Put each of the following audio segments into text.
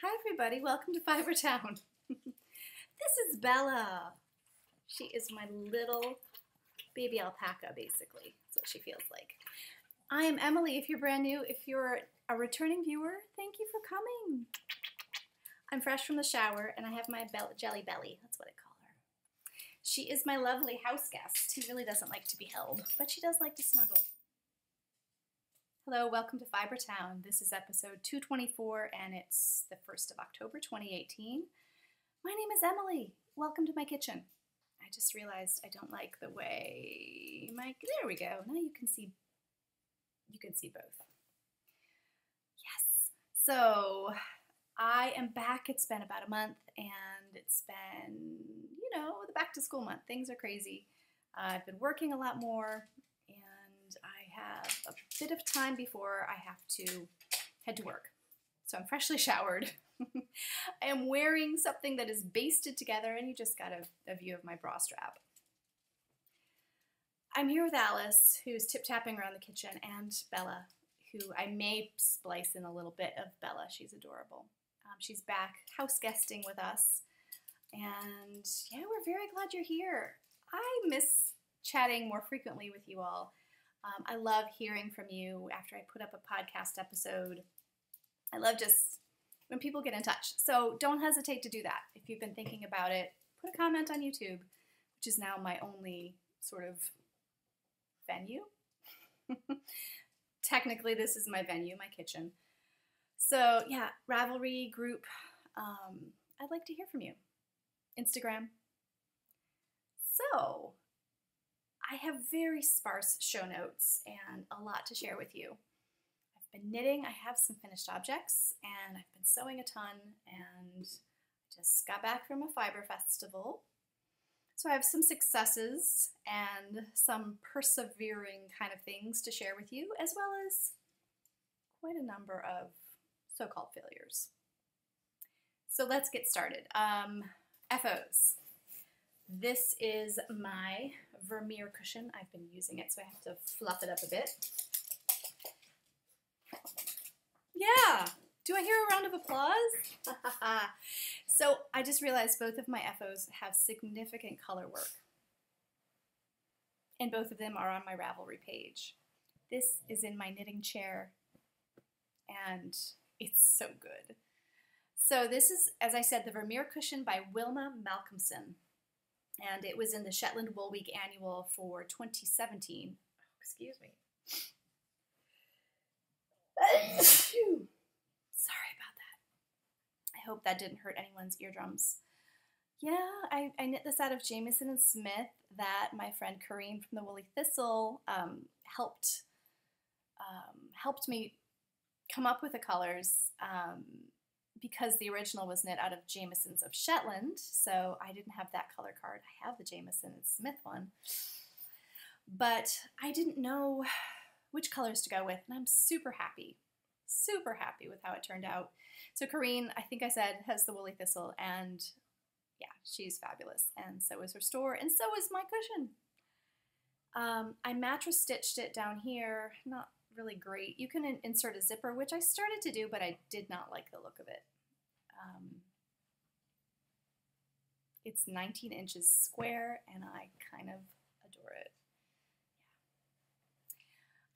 Hi everybody, welcome to Fiber Town. This is Bella. She is my little baby alpaca, basically. That's what she feels like. I am Emily. If you're brand new, if you're a returning viewer, thank you for coming. I'm fresh from the shower and I have my jelly belly. That's what I call her. She is my lovely house guest who really doesn't like to be held, but she does like to snuggle. Hello, welcome to Fiber Town. This is episode 224 and it's the 1st of October 2018. My name is Emily. Welcome to my kitchen. I just realized I don't like the way there we go. Now you can see both. Yes. So I am back. It's been about a month and it's been, the back to school month. Things are crazy. I've been working a lot more and I have a bit of time before I have to head to work. So I'm freshly showered. I am wearing something that is basted together and you just got a view of my bra strap. I'm here with Alice, who's tip-tapping around the kitchen, and Bella, who I may splice in a little bit of Bella. She's adorable. She's back house guesting with us. And yeah, we're very glad you're here. I miss chatting more frequently with you all. I love hearing from you after I put up a podcast episode. I love just when people get in touch. So don't hesitate to do that. If you've been thinking about it, put a comment on YouTube, which is now my only sort of venue. Technically, this is my venue, my kitchen. So yeah, Ravelry group. I'd like to hear from you. Instagram. So I have very sparse show notes and a lot to share with you. I've been knitting. I have some finished objects, and I've been sewing a ton, and just got back from a fiber festival. So I have some successes and some persevering kind of things to share with you, as well as quite a number of so-called failures. So let's get started. FOs. This is my Vermeer cushion. I've been using it, so I have to fluff it up a bit. Yeah! Do I hear a round of applause? So I just realized both of my FOs have significant color work. And both of them are on my Ravelry page. This is in my knitting chair, and it's so good. So this is, as I said, the Vermeer cushion by Wilma Malcolmson. And it was in the Shetland Wool Week Annual for 2017. Excuse me. Sorry about that. I hope that didn't hurt anyone's eardrums. Yeah, I knit this out of Jamieson and Smith that my friend Kareem from the Woolly Thistle helped me come up with the colors because the original was knit out of Jamieson's of Shetland, so I didn't have that color card. I have the Jamieson and Smith one, but I didn't know which colors to go with, and I'm super happy with how it turned out. So Kareen, I think I said, has the Woolly Thistle, and yeah, she's fabulous, and so is her store, and so is my cushion. I mattress stitched it down here, not really great. You can insert a zipper, which I started to do, but I did not like the look of it. It's 19 inches square, and I kind of adore it.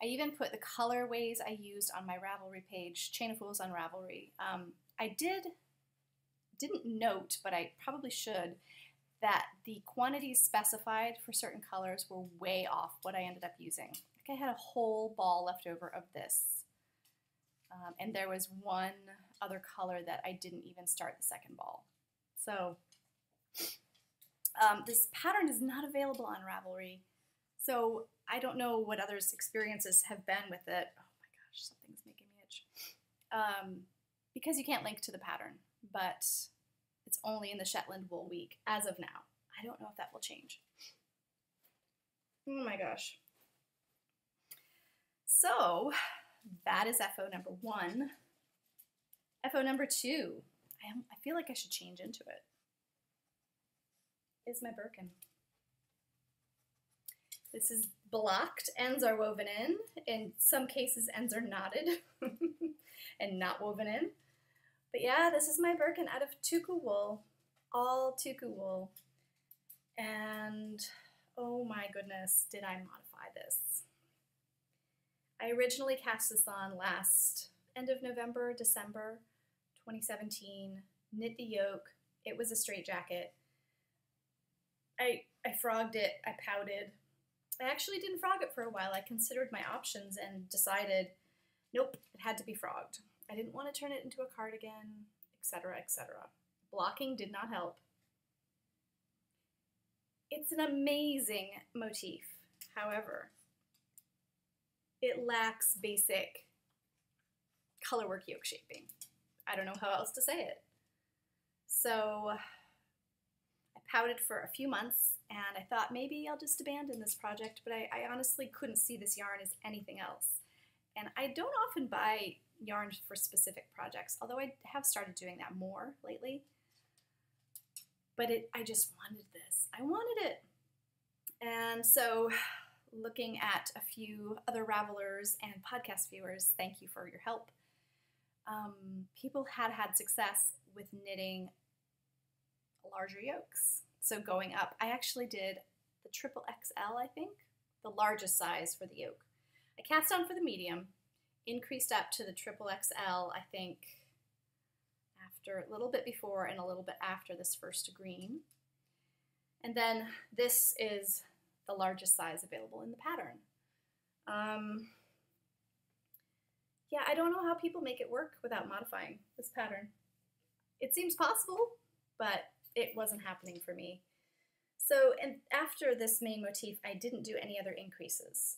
I even put the colorways I used on my Ravelry page, Chain of Fools on Ravelry. I didn't note, but I probably should, that the quantities specified for certain colors were way off what I ended up using. Like I had a whole ball left over of this. And there was one other color that I didn't even start the second ball. So this pattern is not available on Ravelry. So I don't know what others' experiences have been with it. Oh my gosh, something's making me itch. Because you can't link to the pattern, but it's only in the Shetland Wool Week as of now. I don't know if that will change. Oh my gosh. So that is FO number 1. FO number 2. I feel like I should change into it. Is my Birkin. This is blocked. Ends are woven in. In some cases, ends are knotted and not woven in. But yeah, this is my Birkin out of tuku wool, all tuku wool. And oh my goodness, did I modify this. I originally cast this on last end of November, December 2017, knit the yoke. It was a straight jacket. I frogged it, I pouted. I actually didn't frog it for a while. I considered my options and decided, nope, it had to be frogged. I didn't want to turn it into a cardigan, etc., etc. Blocking did not help. It's an amazing motif. However, it lacks basic colorwork yoke shaping. I don't know how else to say it. So I pouted for a few months and I thought maybe I'll just abandon this project, but I honestly couldn't see this yarn as anything else. And I don't often buy yarn for specific projects, although I have started doing that more lately. But I just wanted this. I wanted it. And so looking at a few other Ravelers and podcast viewers, thank you for your help. People had success with knitting larger yokes. So going up, I actually did the triple XL, I think, the largest size for the yoke. I cast on for the medium, increased up to the triple XL, I think, after a little bit before and a little bit after this first green. And then this is the largest size available in the pattern. Yeah, I don't know how people make it work without modifying this pattern. It seems possible, but it wasn't happening for me. So, and after this main motif, I didn't do any other increases.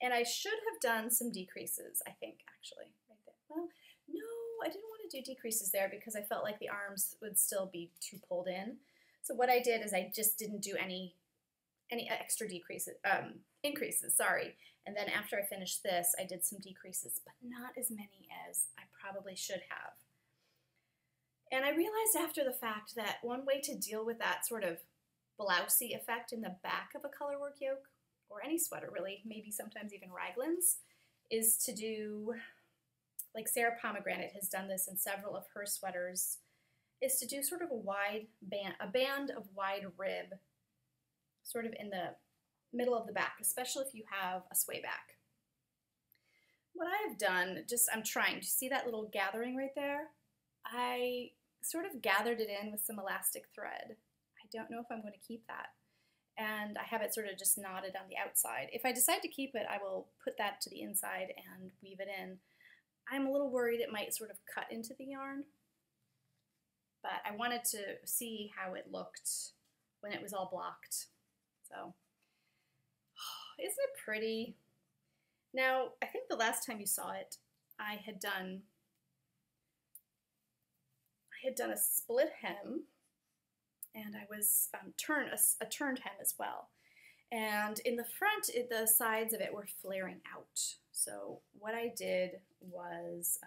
And I should have done some decreases, I think, actually, right there. Well, no, I didn't want to do decreases there because I felt like the arms would still be too pulled in. So what I did is I just didn't do any extra increases, sorry. And then after I finished this, I did some decreases, but not as many as I probably should have. And I realized after the fact that one way to deal with that sort of blousey effect in the back of a colorwork yoke, or any sweater really, maybe sometimes even raglans, is to do, like Sarah Pomegranate has done this in several of her sweaters, is to do sort of a band of wide rib, sort of in the middle of the back, especially if you have a sway back. What I have done, I'm trying to see that little gathering right there. I sort of gathered it in with some elastic thread. I don't know if I'm going to keep that. And I have it sort of just knotted on the outside. If I decide to keep it, I will put that to the inside and weave it in. I'm a little worried it might sort of cut into the yarn, but I wanted to see how it looked when it was all blocked. So, isn't it pretty? Now, I think the last time you saw it, I had done a split hem, and I was a turned hem as well. And in the front, the sides of it were flaring out. So what I did was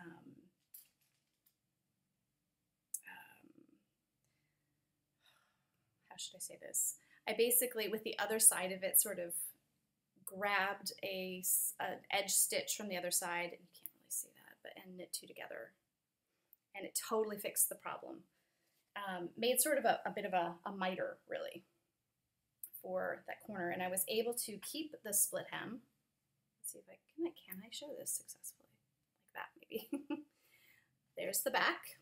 how should I say this? I basically, with the other side of it, sort of grabbed an edge stitch from the other side. You can't really see that, and knit two together. And it totally fixed the problem. Made sort of a bit of a miter, really, for that corner. And I was able to keep the split hem. Let's see if can I show this successfully? Like that, maybe. There's the back.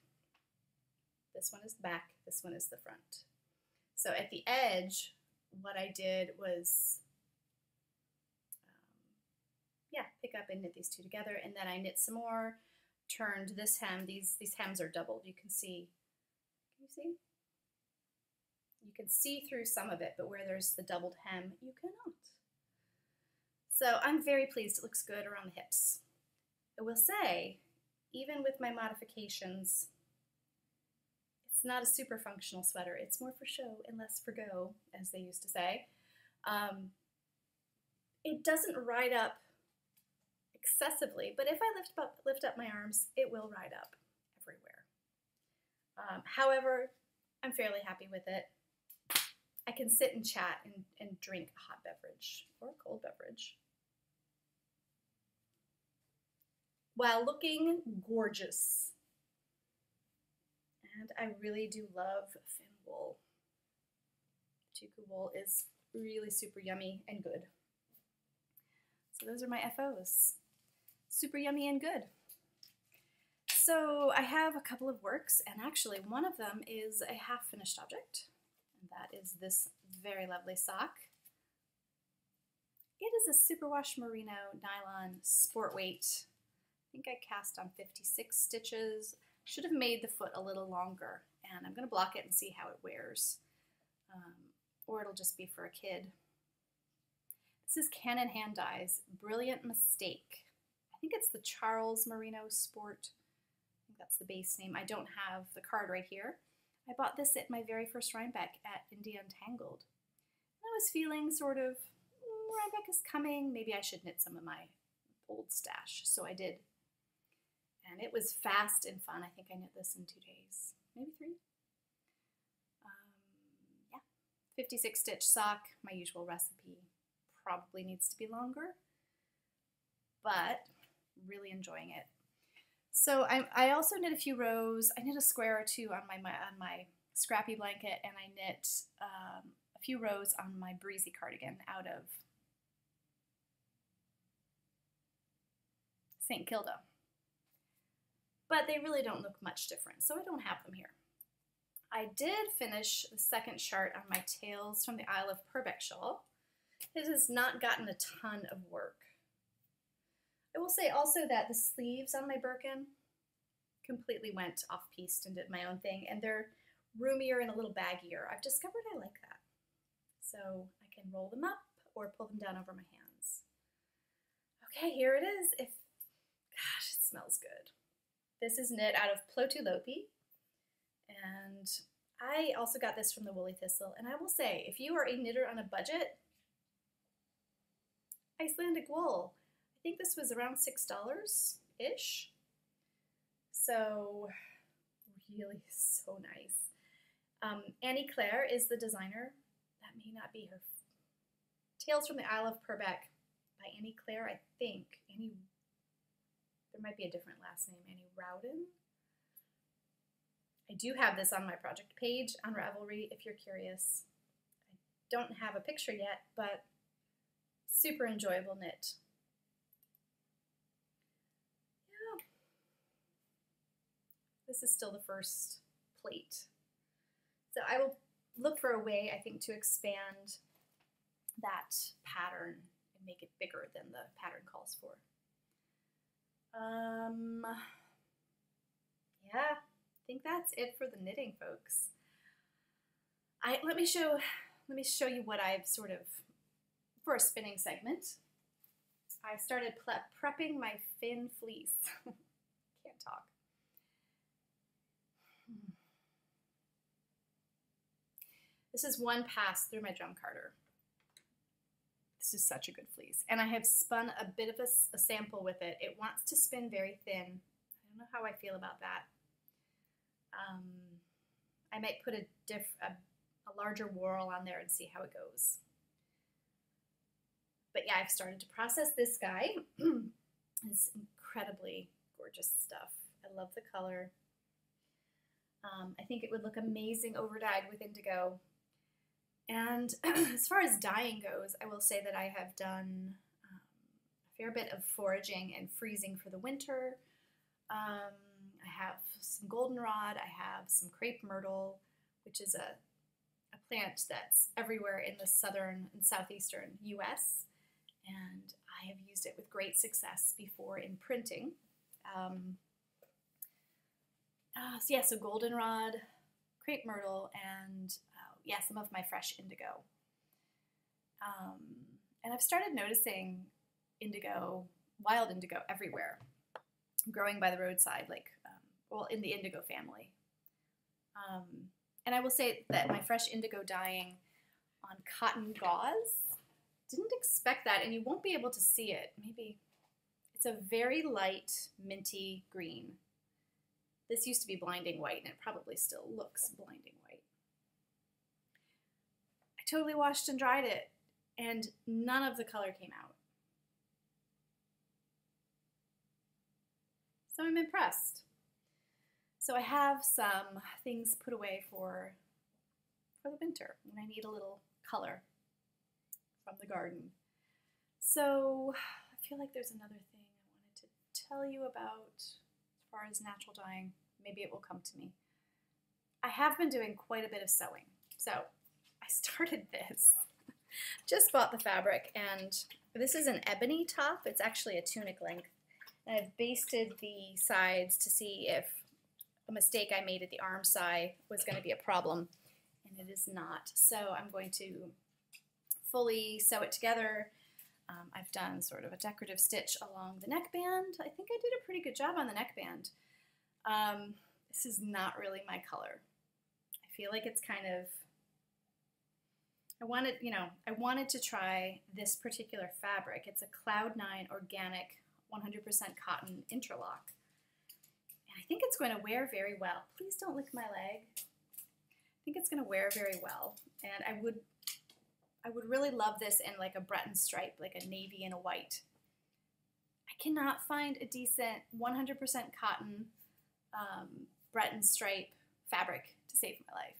This one is the back. This one is the front. So at the edge, what I did was, pick up and knit these two together. And then I knit some more, turned this hem. These hems are doubled. You can see. Can you see? You can see through some of it, but where there's the doubled hem, you cannot. So I'm very pleased. It looks good around the hips. I will say, even with my modifications, it's not a super functional sweater. It's more for show and less for go, as they used to say. It doesn't ride up excessively, but if I lift up my arms, it will ride up everywhere. However, I'm fairly happy with it. I can sit and chat and drink a hot beverage or a cold beverage while looking gorgeous. And I really do love fin wool. Tuku wool is really super yummy and good. So those are my FOs. Super yummy and good. So I have a couple of works, and actually one of them is a half finished object, and that is this very lovely sock. It is a superwash merino nylon sport weight. I think I cast on 56 stitches. Should have made the foot a little longer, and I'm going to block it and see how it wears, or it'll just be for a kid. This is Canon Hand Dyes, Brilliant Mistake. I think it's the Charles Merino Sport. I think that's the base name. I don't have the card right here. I bought this at my very first Rhinebeck at India Untangled. I was feeling sort of, Rhinebeck is coming, maybe I should knit some of my old stash, so I did. And it was fast and fun. I think I knit this in 2 days, maybe 3. Yeah, 56 stitch sock, my usual recipe. Probably needs to be longer, but really enjoying it. So I also knit a few rows. I knit a square or 2 on my scrappy blanket, and I knit a few rows on my breezy cardigan out of St. Kilda. But they really don't look much different, so I don't have them here. I did finish the second chart on my Tales from the Isle of Purbeck shawl. It has not gotten a ton of work. I will say also that the sleeves on my Birkin completely went off-piste and did my own thing, and they're roomier and a little baggier. I've discovered I like that. So I can roll them up or pull them down over my hands. Okay, here it is. Gosh, it smells good. This is knit out of Plotulopi, and I also got this from the Woolly Thistle, and I will say, if you are a knitter on a budget, Icelandic wool. I think this was around $6-ish. So really so nice. Annie Claire is the designer. That may not be her. Tales from the Isle of Purbeck by Annie Claire, I think. There might be a different last name, Annie Rowden. I do have this on my project page on Ravelry if you're curious. I don't have a picture yet, but super enjoyable knit. Yeah. This is still the first plate. So I will look for a way, I think, to expand that pattern and make it bigger than the pattern calls for. Yeah, I think that's it for the knitting, folks. Let me show you what I've sort of, for a spinning segment, I started prepping my Finn fleece. Can't talk. This is one pass through my drum carder. This is such a good fleece. And I have spun a bit of a sample with it. It wants to spin very thin. I don't know how I feel about that. I might put a larger whorl on there and see how it goes. But yeah, I've started to process this guy. It's incredibly gorgeous stuff. I love the color. I think it would look amazing over-dyed with indigo. And as far as dyeing goes, I will say that I have done a fair bit of foraging and freezing for the winter. I have some goldenrod. I have some crepe myrtle, which is a plant that's everywhere in the southern and southeastern U.S., and I have used it with great success before in printing. So yeah, so goldenrod, crepe myrtle, and yeah, some of my fresh indigo. And I've started noticing indigo, wild indigo, everywhere, growing by the roadside, like, well, in the indigo family. And I will say that my fresh indigo dyeing on cotton gauze, didn't expect that, and you won't be able to see it. Maybe it's a very light minty green. This used to be blinding white, and it probably still looks blinding white. I totally washed and dried it, and none of the color came out. So I'm impressed. So I have some things put away for the winter when I need a little color from the garden. So I feel like there's another thing I wanted to tell you about as far as natural dyeing. Maybe it will come to me. I have been doing quite a bit of sewing. So I started this. Just bought the fabric, and this is an ebony top. It's actually a tunic length. And I've basted the sides to see if a mistake I made at the arm side was going to be a problem, and it is not. So I'm going to fully sew it together. I've done sort of a decorative stitch along the neckband. I think I did a pretty good job on the neckband. This is not really my color. I feel like it's kind of, I wanted to try this particular fabric. It's a Cloud9 organic 100% cotton interlock. And I think it's going to wear very well. Please don't lick my leg. I think it's going to wear very well. And I would really love this in like a Breton stripe, like a navy and a white. I cannot find a decent 100% cotton Breton stripe fabric to save my life.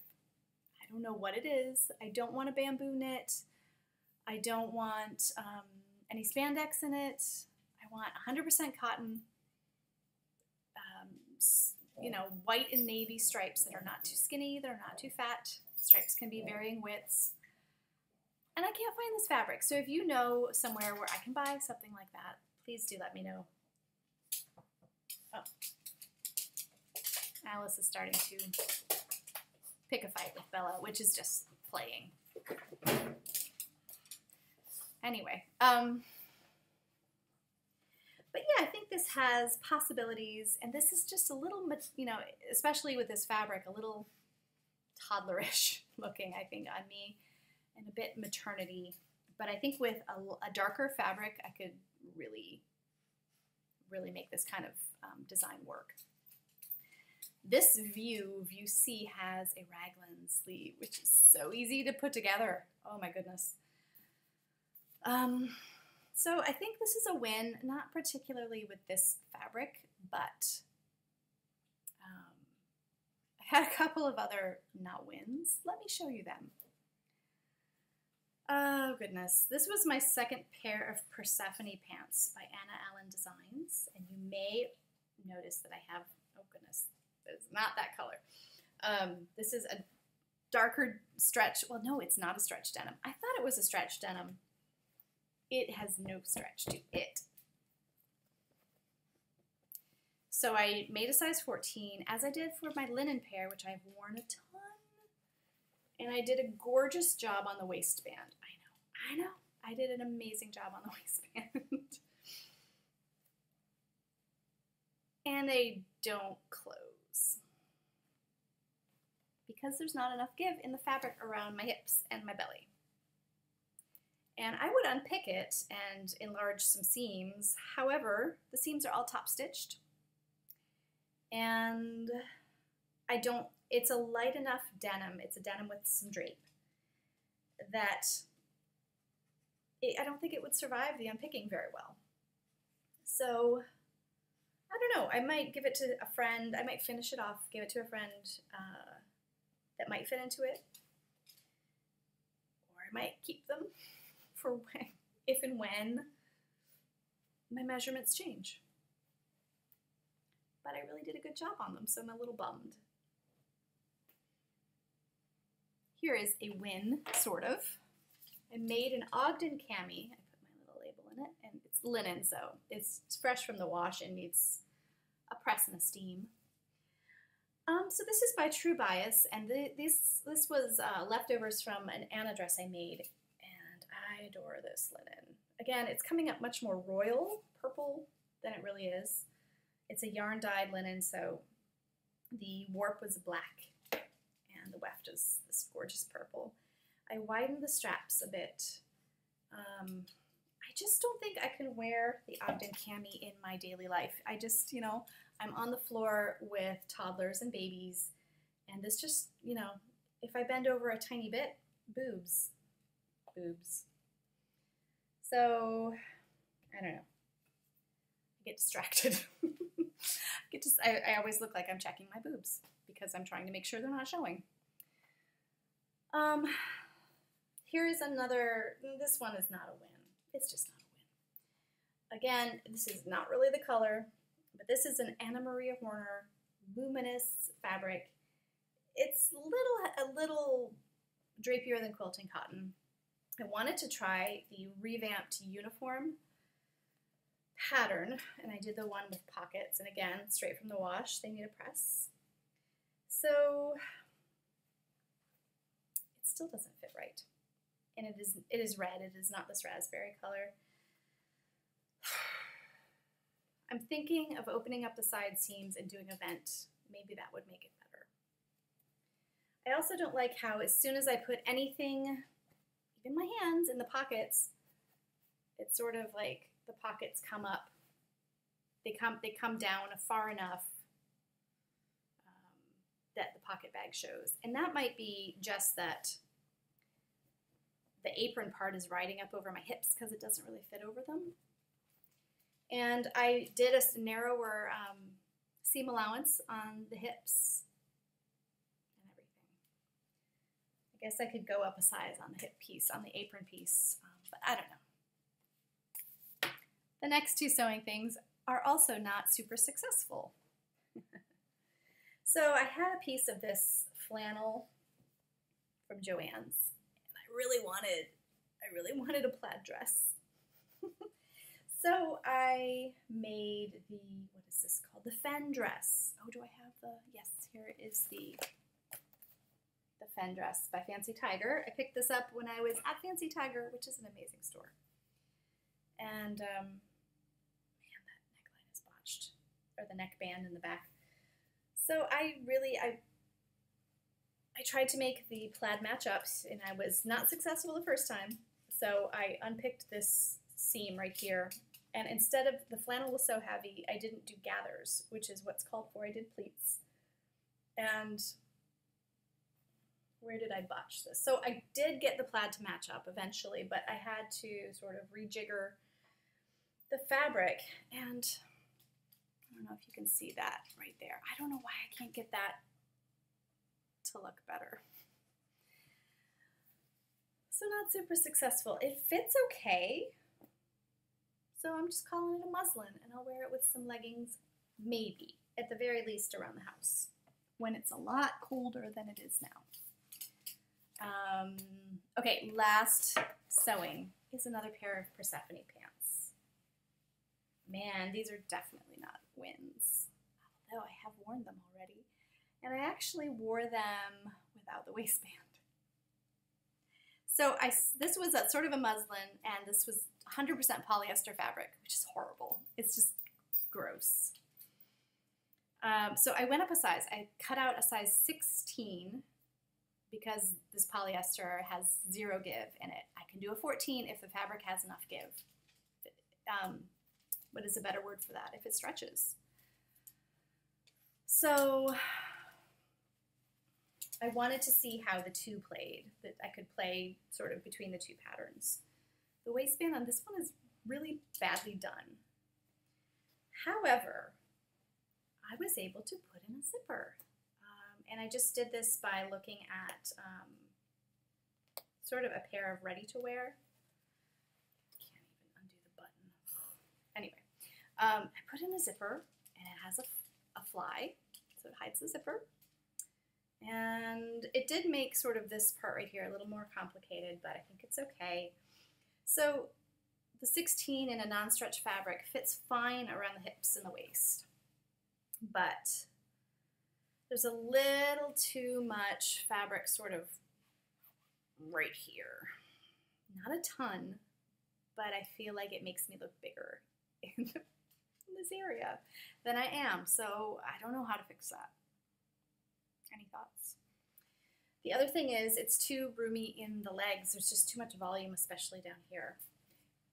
I don't know what it is. I don't want a bamboo knit. I don't want any spandex in it. I want 100% cotton, white and navy stripes that are not too skinny, that are not too fat. Stripes can be varying widths. And I can't find this fabric. So if you know somewhere where I can buy something like that, please do let me know. Oh. Alice is starting to pick a fight with Bella, which is just playing. Anyway, but yeah, I think this has possibilities, and this is just a little, especially with this fabric, a little toddlerish looking, I think, on me, and a bit maternity. But I think with a darker fabric, I could really, really make this kind of design work. This view C, has a raglan sleeve, which is so easy to put together. Oh my goodness. So I think this is a win, not particularly with this fabric, but I had a couple of other not wins. Let me show you them. Oh goodness. This was my second pair of Persephone pants by Anna Allen Designs, and you may notice that I have, oh goodness, it's not that color. This is a darker stretch. Well, no, it's not a stretch denim. I thought it was a stretch denim. It has no stretch to it. So I made a size 14, as I did for my linen pair, which I've worn a ton. And I did a gorgeous job on the waistband. I know. I did an amazing job on the waistband. And they don't close, because there's not enough give in the fabric around my hips and my belly. And I would unpick it and enlarge some seams. However, the seams are all top stitched. And it's a light enough denim, it's a denim with some drape, that I don't think it would survive the unpicking very well. So, I don't know, I might give it to a friend, I might finish it off, give it to a friend that might fit into it. Or I might keep them for when, if and when my measurements change. But I really did a good job on them, so I'm a little bummed. Here is a win, sort of. I made an Ogden cami. I put my little label in it, and it's linen, so it's fresh from the wash and needs a press and a steam. So this is by True Bias, and this was leftovers from an Anna dress I made, and I adore this linen. Again, it's coming up much more royal purple than it really is. It's a yarn dyed linen, so the warp was black and the weft is this gorgeous purple. I widened the straps a bit. I just don't think I can wear the Ogden cami in my daily life. I just, I'm on the floor with toddlers and babies, and this just, if I bend over a tiny bit, boobs. So, I don't know. I get distracted. I always look like I'm checking my boobs because I'm trying to make sure they're not showing. Here is another, this one is not a win. It's just not a win. Again, this is not really the color, but this is an Anna Maria Horner luminous fabric. It's a little drapier than quilting cotton. I wanted to try the revamped uniform pattern, and I did the one with pockets, and again, straight from the wash, they need a press. So it still doesn't fit right. And it is red, it is not this raspberry color. I'm thinking of opening up the side seams and doing a vent. Maybe that would make it better. I also don't like how as soon as I put anything, even my hands, in the pockets, it's sort of like the pockets come up. They come down far enough that the pocket bag shows. And that might be just that the apron part is riding up over my hips because it doesn't really fit over them. And I did a narrower seam allowance on the hips and everything. I guess I could go up a size on the hip piece, on the apron piece, but I don't know. The next two sewing things are also not super successful. So I had a piece of this flannel from Joann's, and I really wanted a plaid dress. So I made the, what is this called? The Fen dress. Oh, do I have the, yes, here is the Fen dress by Fancy Tiger. I picked this up when I was at Fancy Tiger, which is an amazing store. And, man, that neckline is botched, or the neckband in the back. So I tried to make the plaid match-ups, and I was not successful the first time. So I unpicked this seam right here, and instead of, the flannel was so heavy, I didn't do gathers, which is what's called for. I did pleats. And where did I botch this? So I did get the plaid to match up eventually, but I had to sort of rejigger the fabric, and I don't know if you can see that right there. I don't know why I can't get that to look better. So not super successful. It fits okay. So I'm just calling it a muslin, and I'll wear it with some leggings, maybe, at the very least around the house, when it's a lot colder than it is now. Okay, last sewing is another pair of Persephone pants. Man, these are definitely not wins, although I have worn them already. And I actually wore them without the waistband. So this was a sort of a muslin, and this was 100% polyester fabric, which is horrible. It's just gross. So I went up a size. I cut out a size 16 because this polyester has 0 give in it. I can do a 14 if the fabric has enough give. What is a better word for that? If it stretches. So I wanted to see how the two played, that I could play sort of between the two patterns. The waistband on this one is really badly done. However, I was able to put in a zipper. And I just did this by looking at sort of a pair of ready-to-wear. Can't even undo the button. Anyway, I put in a zipper, and it has a fly, so it hides the zipper. And it did make sort of this part right here a little more complicated, but I think it's okay. So the 16 in a non-stretch fabric fits fine around the hips and the waist, but there's a little too much fabric sort of right here. Not a ton, but I feel like it makes me look bigger in this area than I am, so I don't know how to fix that. Any thoughts? The other thing is it's too roomy in the legs. There's just too much volume, especially down here.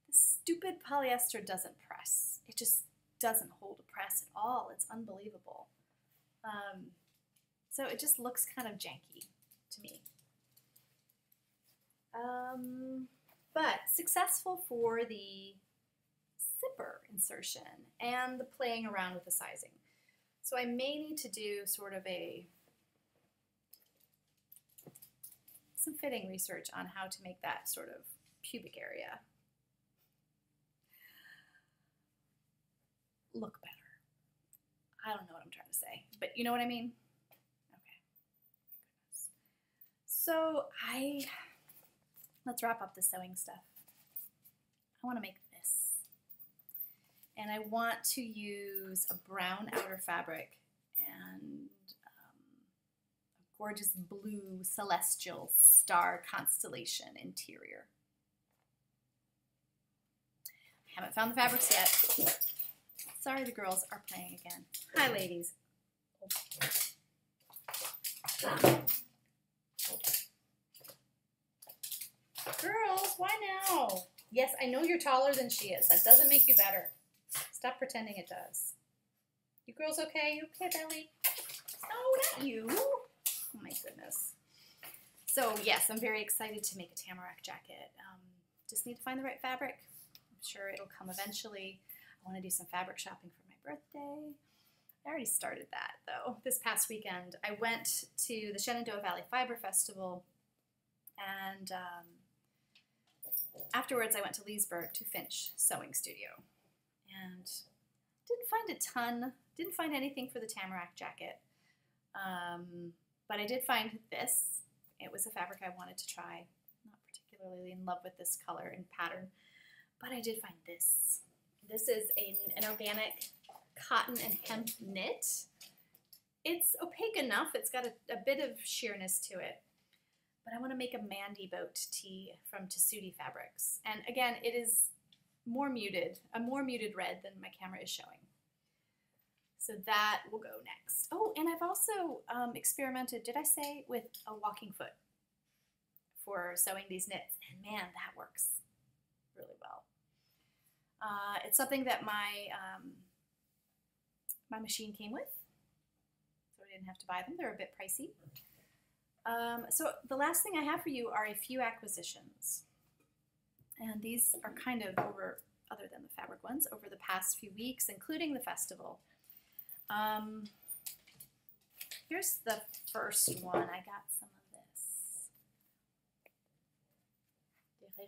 This stupid polyester doesn't press. It just doesn't hold a press at all. It's unbelievable. So it just looks kind of janky to me. But successful for the zipper insertion and the playing around with the sizing. So I may need to do sort of some fitting research on how to make that sort of pubic area look better. I don't know what I'm trying to say, but you know what I mean? Okay. So let's wrap up the sewing stuff. I want to make this. And I want to use a brown outer fabric and a gorgeous blue celestial star constellation interior. I haven't found the fabrics yet. Sorry, the girls are playing again. Hi, ladies. Girls, why now? Yes, I know you're taller than she is. That doesn't make you better. Stop pretending it does. You girls okay? You okay, Belly? No, not you. Oh my goodness. So yes, I'm very excited to make a tamarack jacket. Just need to find the right fabric. I'm sure it'll come eventually. I want to do some fabric shopping for my birthday. I already started that though. This past weekend, I went to the Shenandoah Valley Fiber Festival, and afterwards I went to Leesburg to Finch Sewing Studio, and didn't find anything for the tamarack jacket, but I did find this. It was a fabric I wanted to try. Not particularly in love with this color and pattern, but I did find this. This is an organic cotton and hemp knit. It's opaque enough. It's got a bit of sheerness to it. But I want to make a Mandy boat tee from Tessuti Fabrics. And again, it is a more muted red than my camera is showing. So that will go next. Oh, and I've also experimented, did I say, with a walking foot for sewing these knits. And man, that works really well. It's something that my machine came with, so I didn't have to buy them. They're a bit pricey. So the last thing I have for you are a few acquisitions. And these are kind of over, other than the fabric ones, over the past few weeks, including the festival. Here's the first one. I got some of this.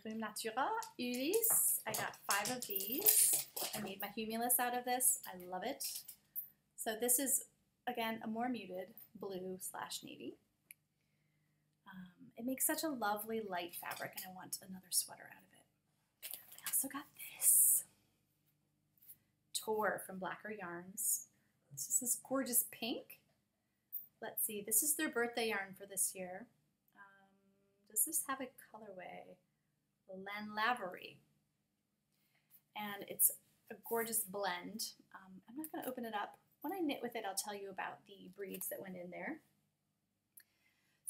Rerum Natura Ulysse. I got 5 of these. I made my humulus out of this. I love it. So this is, again, a more muted blue/navy. It makes such a lovely light fabric, and I want another sweater out of it. I also got this Tor from Blacker Yarns. This is this gorgeous pink. Let's see, this is their birthday yarn for this year. Does this have a colorway? Len Lavery. And it's a gorgeous blend. I'm not going to open it up. When I knit with it, I'll tell you about the breeds that went in there.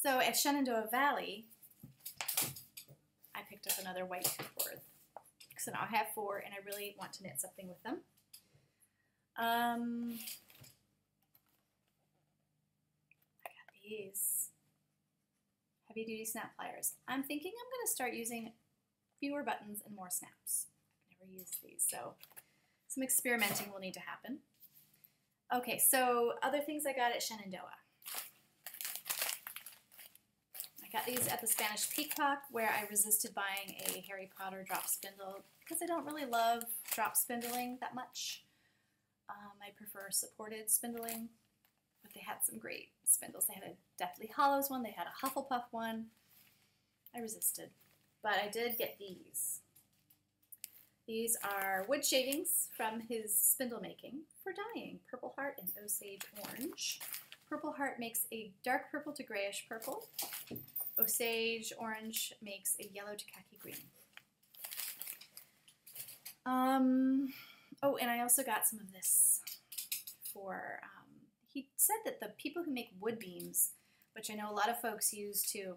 So at Shenandoah Valley, I picked up another white cord. So now I have 4, and I really want to knit something with them. I got these heavy duty snap pliers. I'm thinking I'm going to start using fewer buttons and more snaps. I've never used these, so some experimenting will need to happen. Okay, so other things I got at Shenandoah. I got these at the Spanish Peacock, where I resisted buying a Harry Potter drop spindle because I don't really love drop spindling that much. I prefer supported spindling, but they had some great spindles. They had a Deathly Hollows one, they had a Hufflepuff one. I resisted, but I did get these. These are wood shavings from his spindle making for dyeing. Purple Heart and Osage Orange. Purple Heart makes a dark purple to grayish purple. Osage Orange makes a yellow to khaki green. Oh, and I also got some of this for, he said that the people who make wood beams, which I know a lot of folks use to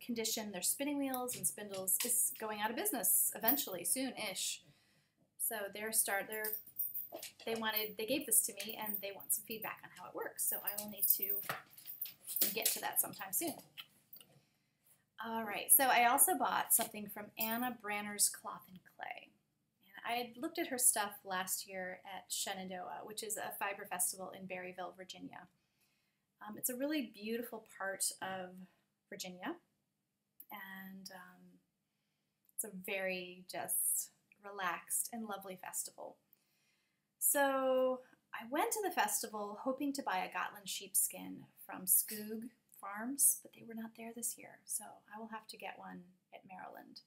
condition their spinning wheels and spindles, is going out of business eventually, soon-ish. So they gave this to me, and they want some feedback on how it works. So I will need to get to that sometime soon. All right, so I also bought something from Anna Branner's Cloth and Clay. And I had looked at her stuff last year at Shenandoah, which is a fiber festival in Berryville, Virginia. It's a really beautiful part of Virginia, and it's a very just relaxed and lovely festival. So I went to the festival hoping to buy a Gotland sheepskin from Skoog Farms, but they were not there this year, so I will have to get one at Maryland.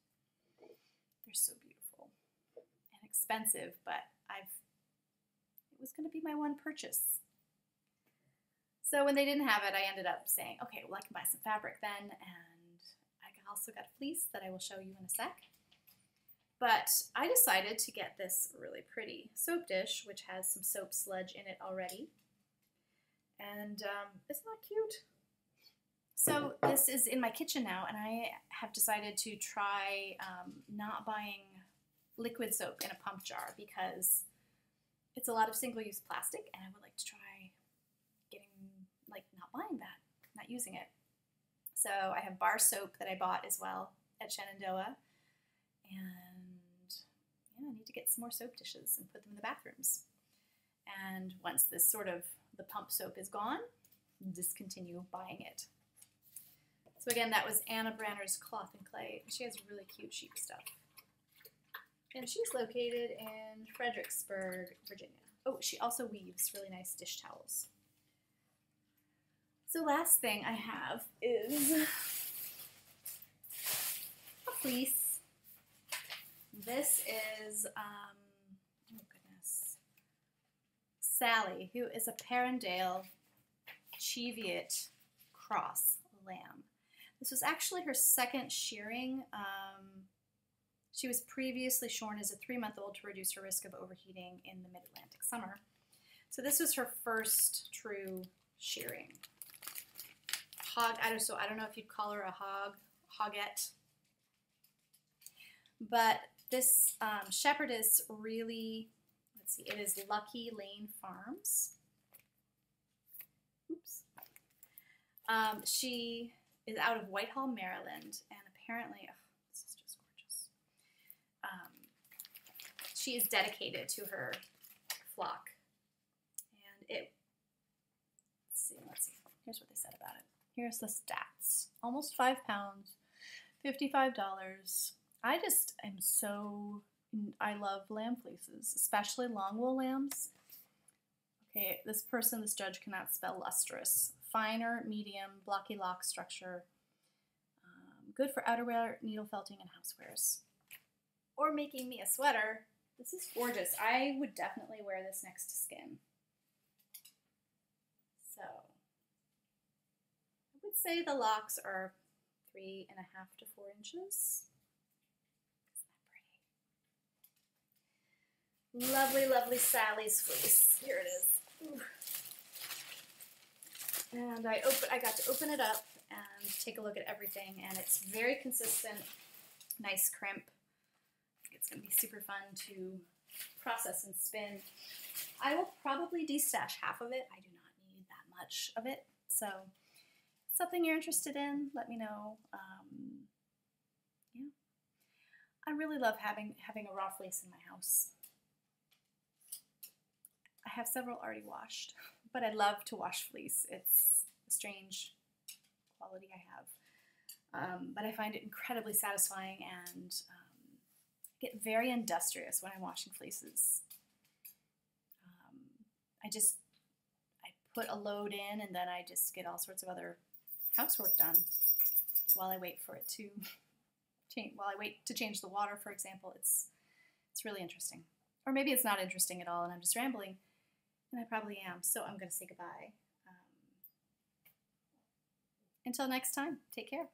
They're so beautiful and expensive, but it was going to be my one purchase. So when they didn't have it, I ended up saying, okay, well, I can buy some fabric then, and I also got a fleece that I will show you in a sec. But I decided to get this really pretty soap dish, which has some soap sludge in it already. And isn't that cute? So this is in my kitchen now, and I have decided to try not buying liquid soap in a pump jar because it's a lot of single-use plastic, and I would like to try not buying that, not using it. So I have bar soap that I bought as well at Shenandoah, and yeah, I need to get some more soap dishes and put them in the bathrooms. And once this the pump soap is gone, discontinue buying it. So again, that was Anna Branner's Cloth and Clay. She has really cute sheep stuff. And she's located in Fredericksburg, Virginia. Oh, she also weaves really nice dish towels. So last thing I have is a fleece. This is, oh goodness, Sally, who is a Perrindale Cheviot cross lamb. This was actually her second shearing. She was previously shorn as a 3-month-old to reduce her risk of overheating in the mid-Atlantic summer. So this was her first true shearing. I don't know if you'd call her a hoggette. But this shepherdess really, let's see, it is Lucky Lane Farms. Oops. She is out of Whitehall, Maryland, and apparently, oh, this is just gorgeous. She is dedicated to her flock. And let's see, here's what they said about it. Here's the stats. Almost 5 pounds, $55. I love lamb fleeces, especially long wool lambs. Okay, this judge cannot spell lustrous. Finer, medium, blocky lock structure. Good for outerwear, needle felting, and housewares. Or making me a sweater. This is gorgeous. I would definitely wear this next to skin. So I would say the locks are 3.5 to 4 inches. Isn't that pretty? Lovely, lovely Sally's fleece. Here it is. Ooh. And I got to open it up and take a look at everything, and it's very consistent, nice crimp. It's going to be super fun to process and spin. I will probably destash half of it. I do not need that much of it. So if it's something you're interested in, let me know. Yeah, I really love having a raw fleece in my house. I have several already washed, but I love to wash fleece. It's a strange quality I have, but I find it incredibly satisfying, and get very industrious when I'm washing fleeces. I put a load in, and then I just get all sorts of other housework done while I wait for it to change. While I wait to change the water, for example, it's really interesting. Or maybe it's not interesting at all, and I'm just rambling, and I probably am. So I'm going to say goodbye. Until next time, take care.